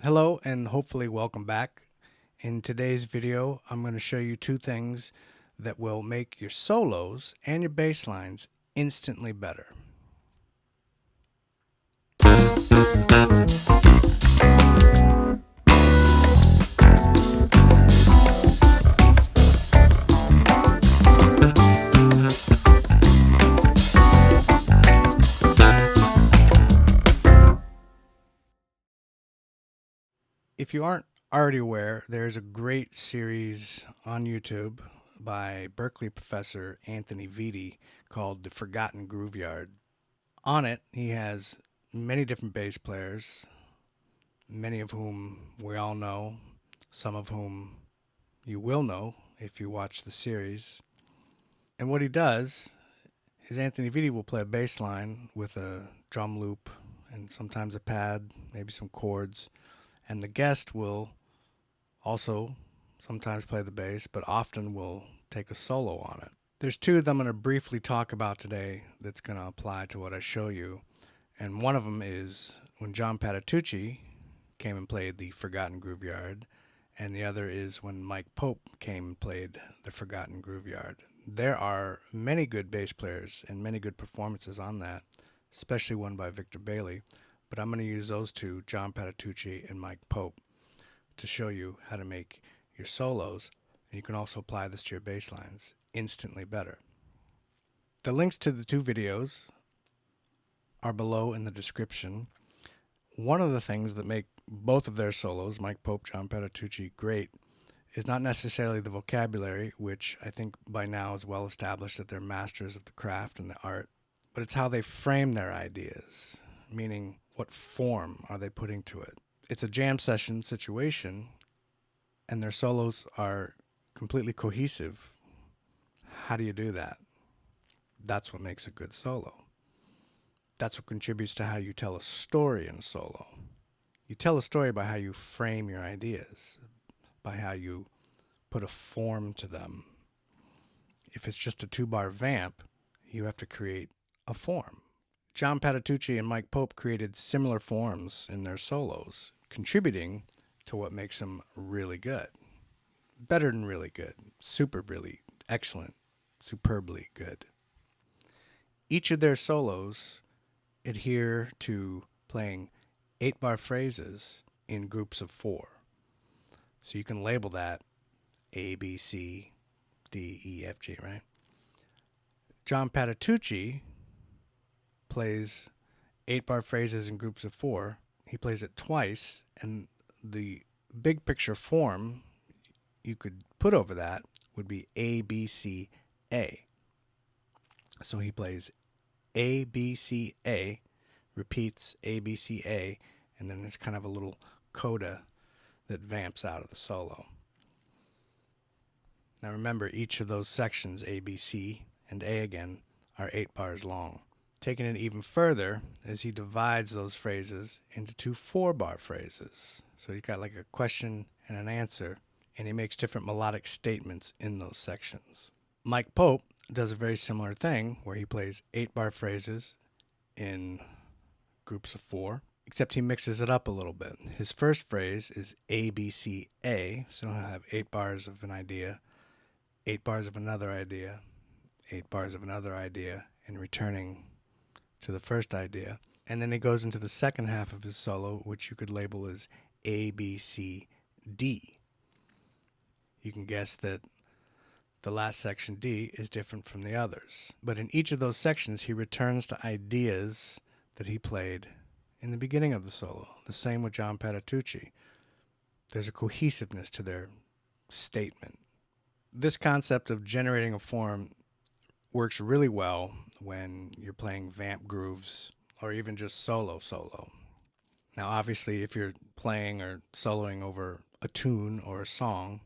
Hello and hopefully welcome back. In today's video, I'm going to show you two things that will make your solos and your bass lines instantly better. If you aren't already aware, there's a great series on YouTube by Berkeley professor Anthony Vitti called The Forgotten Grooveyard. On it, he has many different bass players, many of whom we all know, some of whom you will know if you watch the series. And what he does is Anthony Vitti will play a bass line with a drum loop and sometimes a pad, maybe some chords, and the guest will also sometimes play the bass, but often will take a solo on it. There's two that I'm going to briefly talk about today that's going to apply to what I show you. And one of them is when John Patitucci came and played the Forgotten Grooveyard, and the other is when Mike Pope came and played the Forgotten Grooveyard. There are many good bass players and many good performances on that, especially one by Victor Bailey, but I'm going to use those two, John Patitucci and Mike Pope, to show you how to make your solos, and you can also apply this to your bass lines instantly better. The links to the two videos are below in the description. One of the things that make both of their solos, Mike Pope, John Patitucci, great is not necessarily the vocabulary, which I think by now is well established that they're masters of the craft and the art, but it's how they frame their ideas, meaning what form are they putting to it. It's a jam session situation, and their solos are completely cohesive. How do you do that? That's what makes a good solo. That's what contributes to how you tell a story in a solo. You tell a story by how you frame your ideas, by how you put a form to them. If it's just a 2-bar vamp, you have to create a form. John Patitucci and Mike Pope created similar forms in their solos, contributing to what makes them really good. Better than really good, super really, excellent, superbly good. Each of their solos adhere to playing 8-bar phrases in groups of 4. So you can label that A, B, C, D, E, F, G, right? John Patitucci plays 8-bar phrases in groups of 4. He plays it twice, and the big picture form you could put over that would be A, B, C, A. So he plays A, B, C, A, repeats A, B, C, A, and then there's kind of a little coda that vamps out of the solo. Now remember, each of those sections, A, B, C, and A again, are 8 bars long. Taking it even further is he divides those phrases into 2 4-bar phrases. So he's got like a question and an answer, and he makes different melodic statements in those sections. Mike Pope does a very similar thing where he plays 8-bar phrases in groups of 4, except he mixes it up a little bit. His first phrase is A, B, C, A, so he'll have 8 bars of an idea, 8 bars of another idea, 8 bars of another idea, and returning to the first idea. And then he goes into the second half of his solo, which you could label as A, B, C, D. You can guess that the last section, D, is different from the others. But in each of those sections, he returns to ideas that he played in the beginning of the solo. The same with John Patitucci. There's a cohesiveness to their statement. This concept of generating a form works really well when you're playing vamp grooves or even just solo. Now, obviously, if you're playing or soloing over a tune or a song,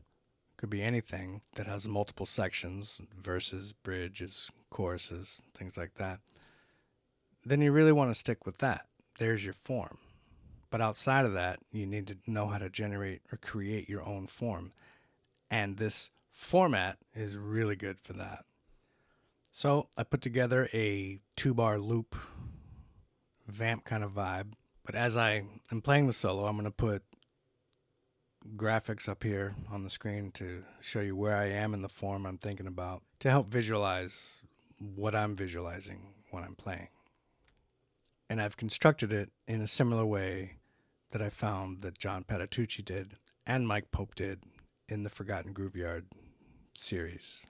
could be anything that has multiple sections, verses, bridges, choruses, things like that, then you really want to stick with that. There's your form. But outside of that, you need to know how to generate or create your own form. And this format is really good for that. So I put together a 2-bar loop, vamp kind of vibe. But as I am playing the solo, I'm going to put graphics up here on the screen to show you where I am in the form I'm thinking about to help visualize what I'm visualizing when I'm playing. And I've constructed it in a similar way that I found that John Patitucci did and Mike Pope did in the Forgotten Grooveyard series.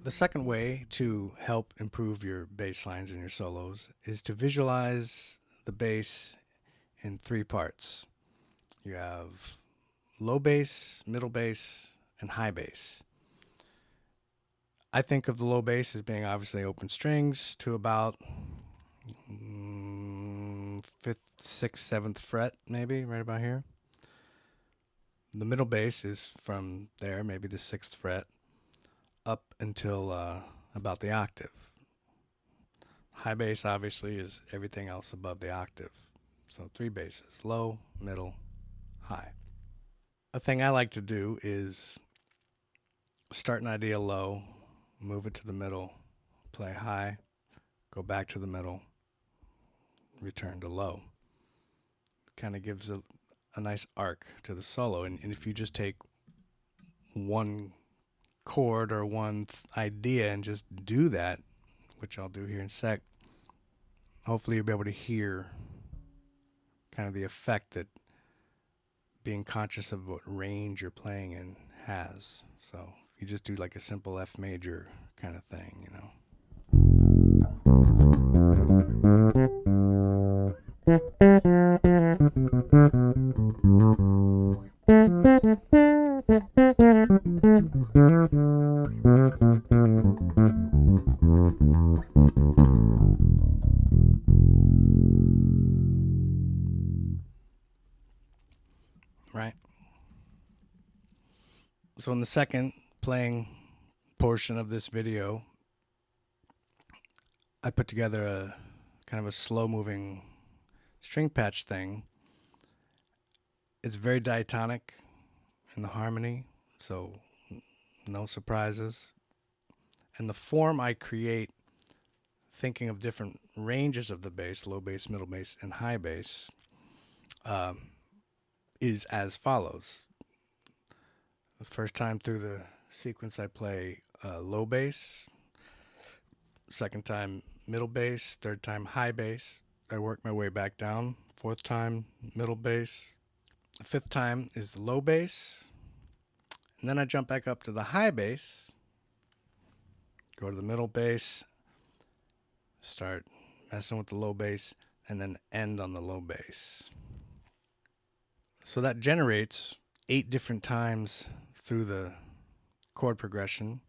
The second way to help improve your bass lines and your solos is to visualize the bass in three parts. You have low bass, middle bass, and high bass. I think of the low bass as being obviously open strings to about fifth, sixth, seventh fret, maybe right about here. The middle bass is from there, maybe the sixth fret, up until about the octave. High bass obviously is everything else above the octave. So 3 basses: low, middle, high. A thing I like to do is start an idea low, move it to the middle, play high, go back to the middle, return to low. Kind of gives a nice arc to the solo. And if you just take one chord or one idea and just do that, which I'll do here in a sec, hopefully you'll be able to hear kind of the effect that being conscious of what range you're playing in has. So if you just do like a simple F major kind of thing, you know. Right? So in the second playing portion of this video, I put together a kind of a slow moving string patch thing. It's very diatonic in the harmony, so no surprises. And the form I create, thinking of different ranges of the bass, low bass, middle bass, and high bass, is as follows. The first time through the sequence I play low bass, second time middle bass, third time high bass. I work my way back down. Fourth time middle bass. The fifth time is the low bass. And then I jump back up to the high bass, go to the middle bass, start messing with the low bass, and then end on the low bass. So that generates 8 different times through the chord progression.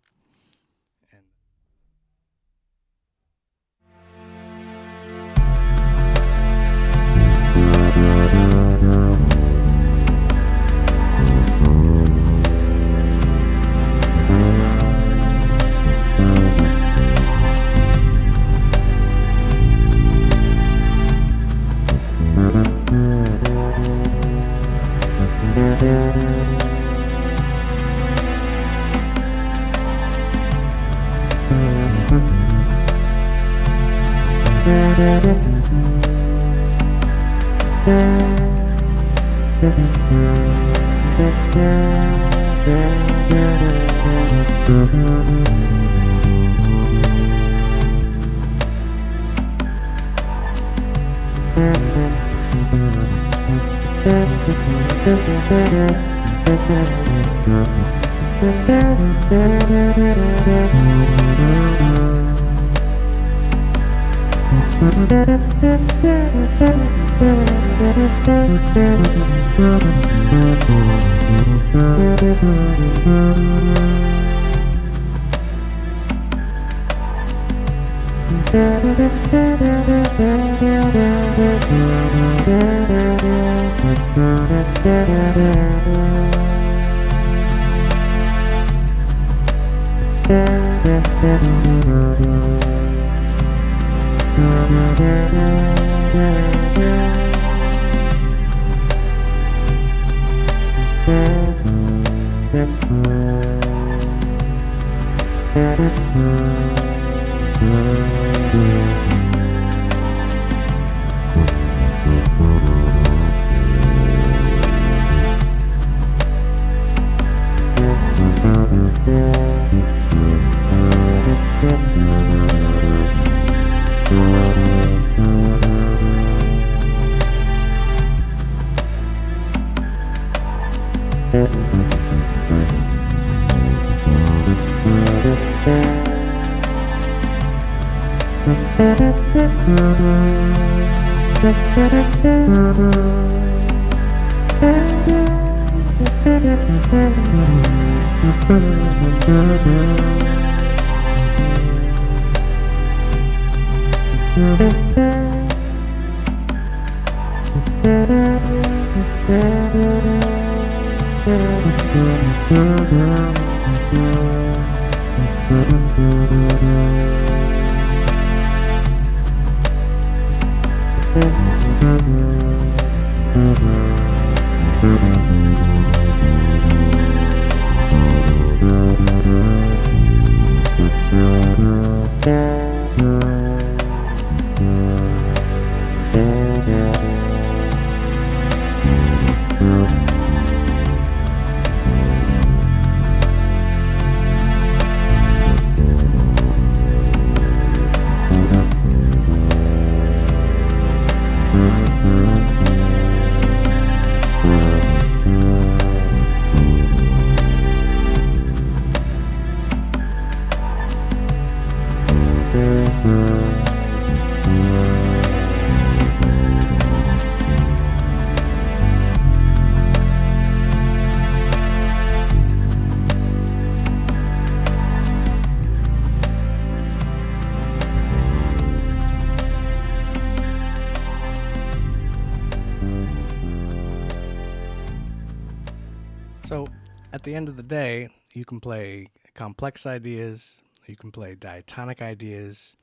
So, at the end of the day, you can play complex ideas, you can play diatonic ideas,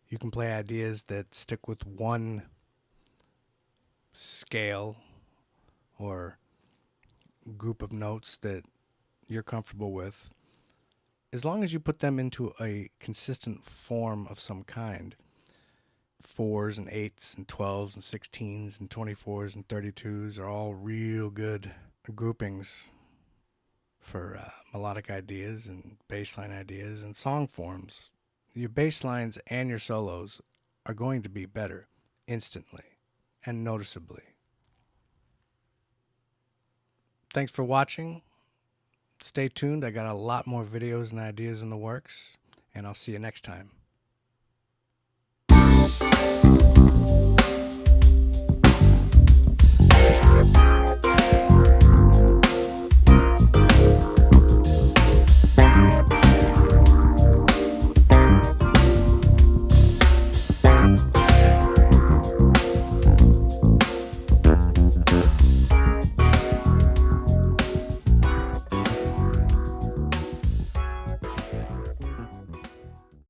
you can play ideas that stick with one scale or group of notes that you're comfortable with, as long as you put them into a consistent form of some kind. Fours and eights and 12s and 16s and 24s and 32s are all real good groupings for melodic ideas and bass line ideas and song forms. Your bass lines and your solos are going to be better instantly and noticeably. Thanks for watching. Stay tuned. I got a lot more videos and ideas in the works, and I'll see you next time.